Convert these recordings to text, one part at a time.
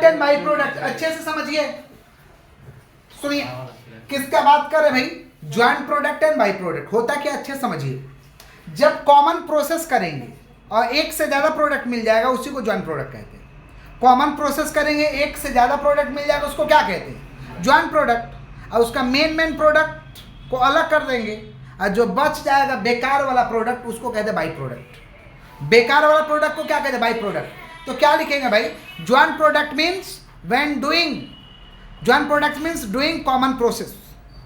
And by product, अच्छे से समझिए, सुनिए किसका बात कर रहे भाई, joint product and by product. होता क्या, अच्छे समझिए, जब कॉमन प्रोसेस करेंगे और एक से ज्यादा प्रोडक्ट मिल जाएगा उसी को ज्वाइंट प्रोडक्ट कहते हैं। कॉमन प्रोसेस करेंगे, एक से ज्यादा प्रोडक्ट मिल जाएगा उसको क्या कहते हैं, ज्वाइंट प्रोडक्ट। और उसका मेन प्रोडक्ट को अलग कर देंगे और जो बच जाएगा बेकार वाला प्रोडक्ट उसको कहते हैं बाई प्रोडक्ट। बेकार वाला प्रोडक्ट को क्या कहते हैं, बाई प्रोडक्ट। तो क्या लिखेंगे भाई, joint product means when doing, joint product means doing common process,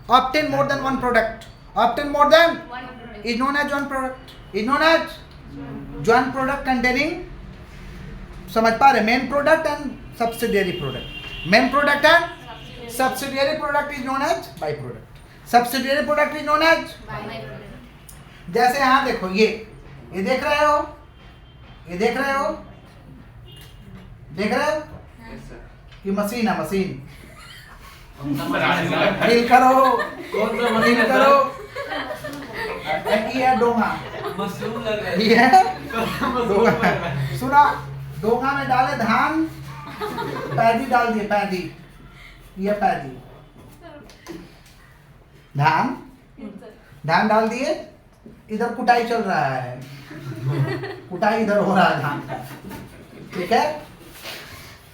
obtain more than one product, obtain more then is known as joint product, is known as joint product containing, समझ पा रहे, main product and subsidiary product. Main product and subsidiary product is known as by product, subsidiary product is known as. जैसे यहाँ देखो, ये देख रहे हो, ये देख रहे हो, देख रहे हो कि मशीन है, मशीन फील करो, फील करो, ये है डोंगा, मशरूम लग रहा है, ये है डोंगा। सुना, डोंगा में डाले धान, पैदी डाल दिए, पैदी, ये पैदी, धान, धान डाल दिए, इधर कुटाई चल रहा है, कुटाई इधर हो रहा है धान का, ठीक है,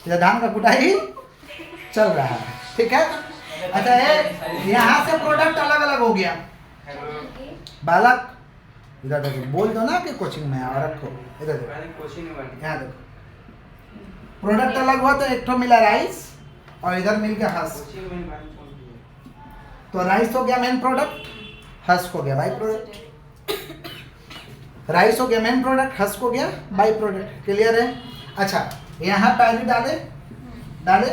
इधर धान का कुटाई चल रहा है, ठीक है। अच्छा, ये यहाँ से प्रोडक्ट अलग अलग हो गया, बालक इधर देखो, बोल दो ना कि कोचिंग में आओ, रखो इधर देखो, यहाँ देखो, प्रोडक्ट अलग हुआ तो एक ठो मिला राइस और इधर मिल गया हस्क। तो राइस हो गया मेन प्रोडक्ट, हस्क हो गया बाई प्रोडक्ट, राइस हो गया मेन प्रोडक्ट, हस्क हो गया बाई प्रोडक्ट। क्लियर है। अच्छा, यहाँ पैदी डाले, डाले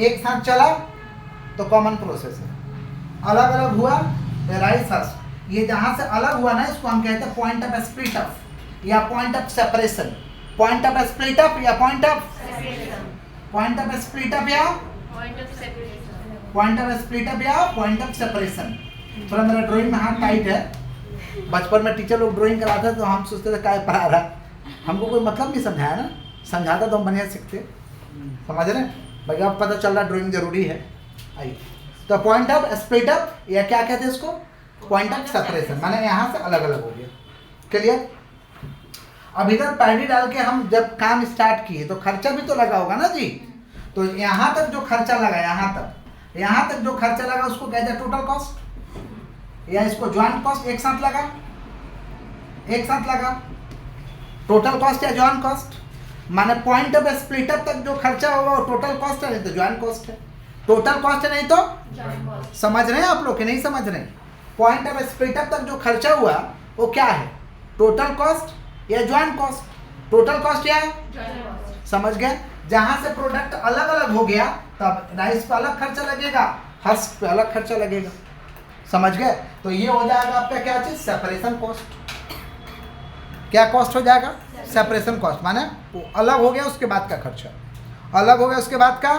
एक साथ चला तो कॉमन प्रोसेस है, अलग अलग हुआ राइस हस्क। ये जहाँ से अलग हुआ ना, इसको हम कहते हैं पॉइंट ऑफ स्प्लिट अप या point of separation, point of split up या point of, point of split up या पॉइंट ऑफ स्प्लिट अप या पॉइंट ऑफ सेपरेशन। थोड़ा मेरा ड्राइंग में हाथ टाइट है, बचपन में टीचर लोग ड्राइंग कराते थे तो हम सोचते थे काय पढ़ा रहा, हमको कोई मतलब नहीं समझाया ना, समझाता तो हम बढ़िया सीखते, समझ रहे भाई, अब पता चल रहा ड्राइंग जरूरी है। आइए, तो पॉइंट ऑफ स्प्लिट अप या क्या कहते हैं इसको, पॉइंट ऑफ सेपरेशन, माने यहाँ से अलग अलग हो गया। क्लियर। अब इधर पैडी डाल के हम जब काम स्टार्ट किए तो खर्चा भी तो लगा होगा ना जी, तो यहाँ तक जो खर्चा लगा, यहाँ तक जो खर्चा लगा उसको कहते हैं टोटल कॉस्ट, या इसको ज्वाइंट कॉस्ट, एक साथ लगा, एक साथ लगा, टोटल कॉस्ट या ज्वाइंट कॉस्ट। माने पॉइंट ऑफ स्प्लिट अप तक जो खर्चा होगा वो टोटल कॉस्ट है, नहीं तो ज्वाइंट कॉस्ट है, टोटल कॉस्ट है नहीं तो, समझ रहे हैं आप लोग कि नहीं समझ रहे हैं। पॉइंट ऑफ स्प्लिट अप तक जो खर्चा हुआ वो क्या है, टोटल कॉस्ट या ज्वाइंट कॉस्ट, टोटल कॉस्ट या, समझ गए। जहां से प्रोडक्ट अलग अलग हो गया तब राइस पे अलग खर्चा लगेगा, हस्क पे अलग खर्चा लगेगा, समझ गए। तो ये हो जाएगा आपका क्या चीज, सेपरेशन कॉस्ट। क्या कॉस्ट हो जाएगा, सेपरेशन कॉस्ट, माने वो अलग हो गया उसके बाद का खर्चा, अलग हो गया उसके बाद का,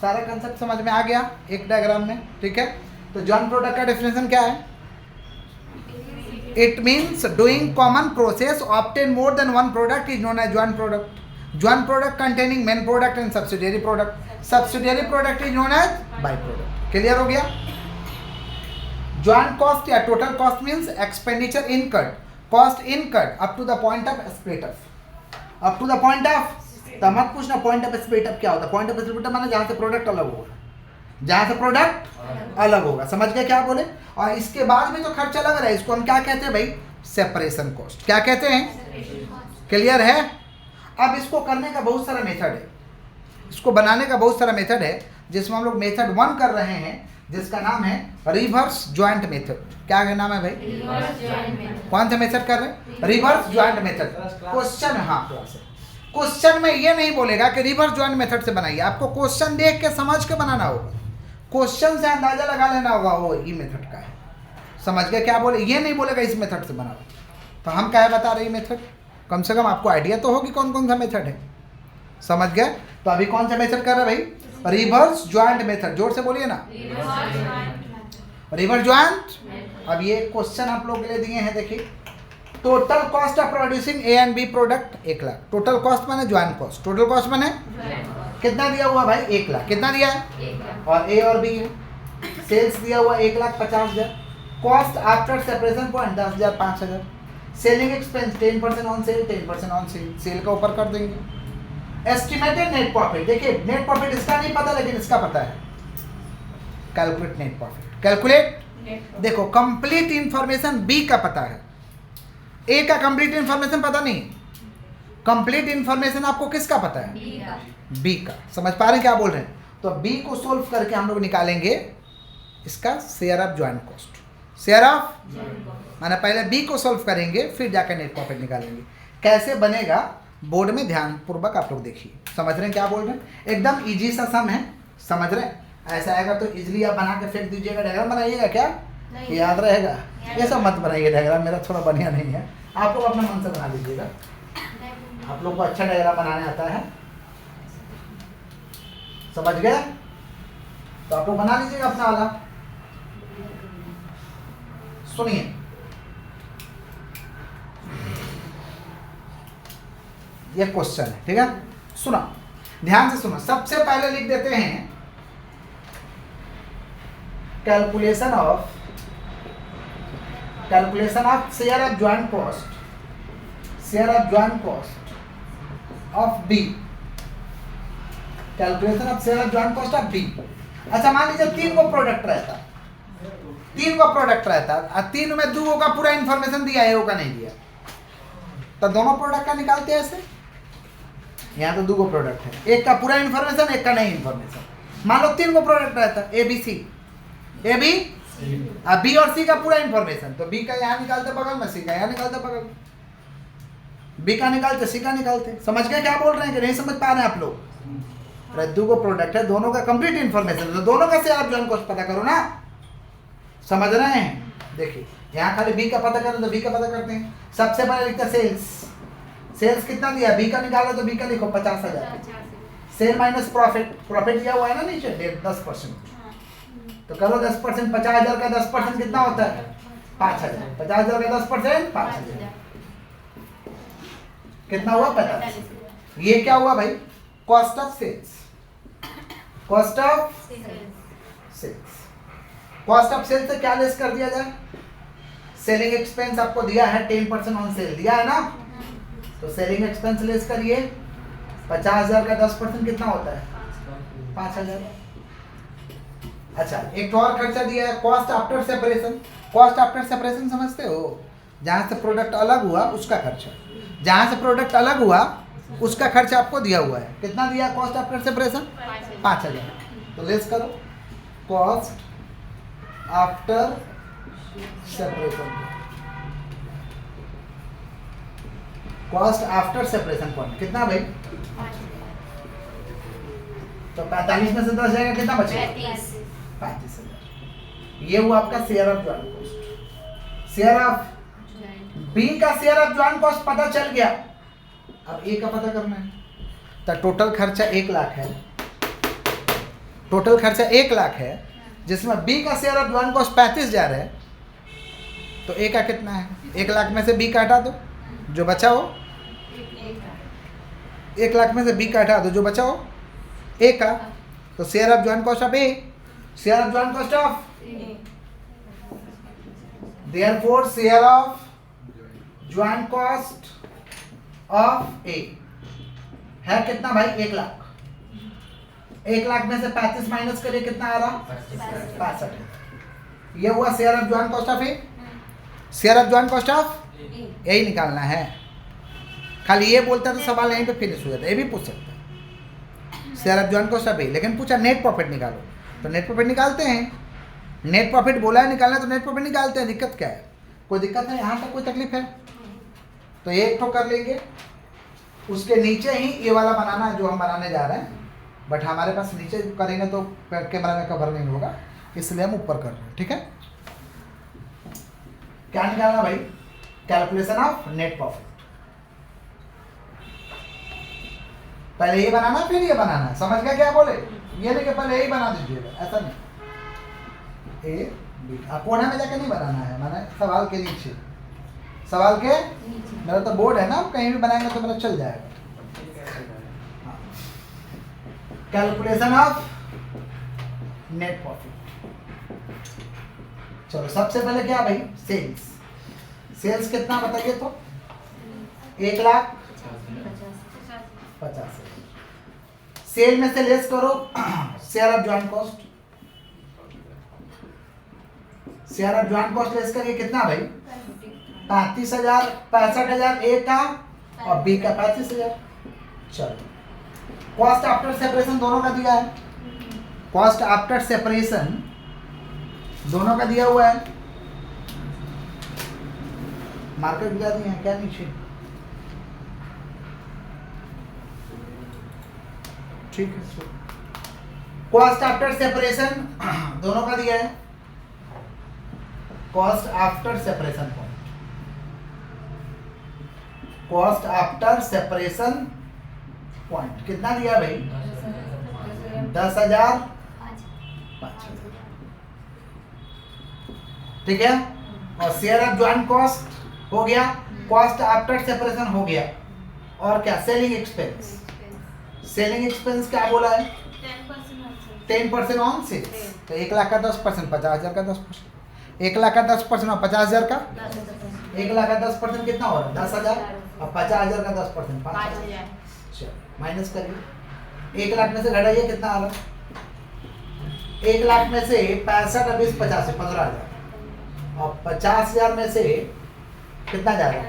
सारा कंसेप्ट समझ में आ गया एक डायग्राम में, ठीक है। तो ज्वाइंट प्रोडक्ट का डेफिनेशन क्या है, it means doing common process obtain more than one product is known as joint product. Joint product containing main product and subsidiary product, subsidiary product is known as by product. Clear हो गया। Joint cost या total cost means expenditure incurred, cost incurred up to the point of split up, up to the point of, तो मत पूछना point of split up क्या होता है, point of split up माने जहां से प्रोडक्ट अलग होगा, जहां से प्रोडक्ट अलग होगा, समझ गए क्या बोले। और इसके बाद में जो खर्चा लग रहा है इसको हम क्या कहते हैं भाई, सेपरेशन कॉस्ट, क्या कहते हैं। क्लियर है। अब इसको करने का बहुत सारा मेथड है, इसको बनाने का बहुत सारा मेथड है, जिसमें हम लोग मेथड 1 कर रहे हैं जिसका नाम है रिवर्स ज्वाइंट मेथड। क्या नाम है भाई, कौन सा मेथड कर रहे हैं, रिवर्स ज्वाइंट मेथड। क्वेश्चन, हाँ क्लास, क्वेश्चन में ये नहीं बोलेगा कि रिवर्स ज्वाइंट मेथड से बनाइए, आपको क्वेश्चन देख के समझ के बनाना होगा, क्वेश्चन से अंदाजा लगा लेना होगा वो ये मेथड का है, समझ गए क्या बोले, ये नहीं बोलेगा इस मेथड से बनाओ। तो हम क्या बता रहे हैं मेथड, कम से कम आपको आइडिया तो होगी कौन कौन सा मेथड है, समझ गए। तो अभी कौन सा मेथड कर रहे हैं भाई, रिवर्स ज्वाइंट मेथड, जोर से बोलिए ना, रिवर्स ज्वाइंट। अब ये क्वेश्चन आप लोग के लिए दिए हैं, देखिए total cost of producing A and B product 1 lakh, total cost माने ज्वाइंट कॉस्ट, टोटल कॉस्ट माने कितना दिया हुआ भाई 1 लाख, कितना दिया है 1 लाख और ए और बी है। सेल्स दिया हुआ 1,50,000, cost after separation point 10,000 5,000, selling expense 10% on sale 10% on sale, sale का ऊपर कर देंगे। एस्टिमेटेड नेट प्रॉफिट, देखिए नेट प्रॉफिट इसका नहीं पता लेकिन इसका पता है, कैलकुलेट नेट प्रॉफिट, कैलकुलेट। देखो कंप्लीट इंफॉर्मेशन बी का पता है, ए का कंप्लीट इंफॉर्मेशन पता नहीं, कंप्लीट इंफॉर्मेशन आपको किसका पता है बी का बी का। समझ पा रहे हैं क्या बोल रहे हैं? तो बी को सोल्व करके हम लोग निकालेंगे इसका share of joint cost, share of माने पहले बी को सोल्व करेंगे फिर जाकर नेट प्रॉफिट निकालेंगे। कैसे बनेगा बोर्ड में ध्यान पूर्वक आप लोग देखिए, समझ रहे हैं क्या बोल रहे हैं? एकदम इजी सा सम है, समझ रहे हैं? ऐसा आएगा तो इजीली आप बना के फेंक दीजिएगा। डायग्राम बनाइएगा क्या, याद रहेगा? ये सब मत बनाइए, डायग्राम मेरा थोड़ा बढ़िया नहीं है, आप लोग अपना मन से बना लीजिएगा। आप लोग को अच्छा डायग्राम बनाने आता है, समझ गए? तो आप लोग बना लीजिएगा अपना वाला। सुनिए, ये क्वेश्चन है, ठीक है? सुना, ध्यान से सुनो। सबसे पहले लिख देते हैं calculation of share of joint cost, share of joint cost of B, calculation of share of joint cost of B. अच्छा मान लीजिए 3 को प्रोडक्ट रहता, 3 को प्रोडक्ट रहता और 3 में 2 का पूरा इंफॉर्मेशन दिया है, 1 का नहीं दिया, तो दोनों प्रोडक्ट का निकालते हैं ऐसे। यहाँ तो 2 को प्रोडक्ट है, 1 का पूरा इंफॉर्मेशन 1 का नहीं इंफॉर्मेशन। मान लो 3 को प्रोडक्ट रहता A B C, A B अब बी और सी का पूरा इंफॉर्मेशन, तो बी का यहाँ निकालते बगल में, सी का यहाँ निकालते बगल में, बी का निकालते सी का निकालते। समझ गए क्या बोल रहे हैं कि नहीं समझ पा रहे हैं आप लोग? 2 को प्रोडक्ट है, दोनों का कंप्लीट इंफॉर्मेशन, तो दोनों का शेयर ऑफ ज्वाइंट कॉस्ट पता करो ना, समझ रहे हैं? देखिए यहाँ खाली बी का पता करें तो बी का पता करते हैं। सबसे पहले लिखते हैं सेल्स, सेल्स कितना दिया बी का निकालो तो बी का लिखो 50,000, सेल माइनस प्रॉफिट, प्रॉफिट दिया हुआ है ना नीचे 10%, तो करो 10%, 50,000 का 10% कितना होता है 5,000, 50,000 का 10% 5,000, कितना हुआ 50। ये क्या हुआ भाई? Cost of sales, cost of sales, cost of sales से क्या लेस कर दिया जाए? सेलिंग एक्सपेंस आपको दिया है 10% ऑन सेल दिया है ना, तो सेलिंग एक्सपेंस लेस करिए, 50,000 का 10% कितना होता है 5,000। अच्छा एक तो और खर्चा दिया है cost after separation, cost after separation समझते हो? जहाँ से प्रोडक्ट अलग हुआ उसका खर्चा, जहाँ से प्रोडक्ट अलग हुआ उसका खर्चा आपको दिया हुआ है, कितना दिया कॉस्ट आफ्टर सेपरेशन 5,000, तो लेस करो cost after separation, cost after separation point कितना भाई? तो 45 में से 10 जाएगा कितना बचेगा 35,000। ये हुआ आपका share of joint cost. Share of B का शेयर ऑफ ज्वाइंट कॉस्ट पता चल गया, अब ए का पता करना है। तो टोटल खर्चा 1 लाख है, टोटल खर्चा 1 लाख है, जिसमें बी का शेयर ऑफ ज्वाइंट कॉस्ट 35,000 है, तो ए का कितना है? 1 लाख में से बी का हटा दो जो बचा हो, 1 लाख में से बी का हटा दो जो बचा हो ए का, तो share of joint cost of A, share of joint cost of, therefore share of joint cost of A है कितना भाई 1 लाख। 1 लाख में से 35 माइनस करिए कितना आ रहा 65। ये हुआ share of joint cost of A, share of joint cost of यही निकालना है। खाली ये बोलता है तो सवाल यहीं पे फिनिश हो जाता है, ये भी पूछ सकता है share of joint cost of A, लेकिन पूछा नेट प्रॉफिट निकालो, तो नेट प्रॉफिट निकालते हैं। नेट प्रॉफिट बोला है निकालना तो नेट प्रॉफिट निकालते हैं, दिक्कत क्या है? कोई दिक्कत नहीं, यहाँ तक कोई तकलीफ है? तो ये एक ठो कर लेंगे, उसके नीचे ही ये वाला बनाना है जो हम बनाने जा रहे हैं, बट हमारे पास नीचे करेंगे तो कैमरा में कवर नहीं होगा, इसलिए हम ऊपर कर रहे हैं, ठीक है? क्या निकालना भाई? Calculation of net profit. पहले ये बनाना फिर ये बनाना, समझ गया क्या बोले? ये नहीं कि पहले यही बना दीजिएगा, ऐसा नहीं। ए बी कोने में जाके नहीं बनाना है, मैंने सवाल के नीचे, सवाल के मेरा तो बोर्ड है ना, कहीं भी बनाएंगे तो मेरा चल जाएगा। हाँ। Calculation of net profit. चलो सबसे पहले क्या भाई, सेल्स। सेल्स कितना बताइए तो, 1,50,000। सेल में से लेस करो share of joint cost. Share of joint cost less करिए कितना भाई, 35,000। 65,000 ए का और बी का 35,000। चलो कॉस्ट आफ्टर सेपरेशन दोनों का दिया है, कॉस्ट आफ्टर सेपरेशन दोनों का दिया हुआ है। मार्केट दिया दिए हैं क्या नीचे, ठीक है। कॉस्ट आफ्टर सेपरेशन दोनों का दिया है, cost after separation point, cost after separation point कितना दिया भाई, 10,000, 5,000, ठीक है। और शेयर ऑफ जॉइंट कॉस्ट हो गया, कॉस्ट आफ्टर सेपरेशन हो गया, और क्या, सेलिंग एक्सपेंस। सेलिंग एक्सपेंस क्या बोला है, 10% ऑन सेल्स। तो 1,00,000 का 10%, 50,000 का 10%। 1,00,000 का 10% और 50,000 का, 1,00,000 का 10% कितना हो रहा है, 10,000, और 50,000 का 10% 5,000। चलो माइनस करिए, 1,00,000 में से घटाइए कितना आ रहा है, 1,00,000 में से 65 और 20 50 15,000, और 50,000 में से कितना जाएगा,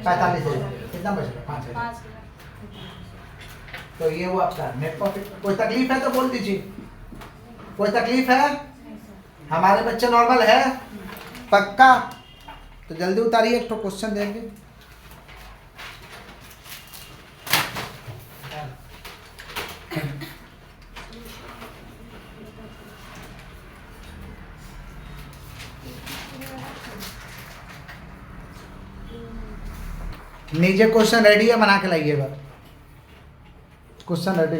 45,000, कितना बचेगा, 5,000। तो ये वो आपका नेट प्रॉफिट। कोई तकलीफ है तो बोल दीजिए, कोई तकलीफ है, हमारे बच्चे नॉर्मल है पक्का, तो जल्दी उतारिए, एक तो क्वेश्चन देंगे। नीचे क्वेश्चन रेडी है, बना के लाइएगा, क्वेश्चन रेडी।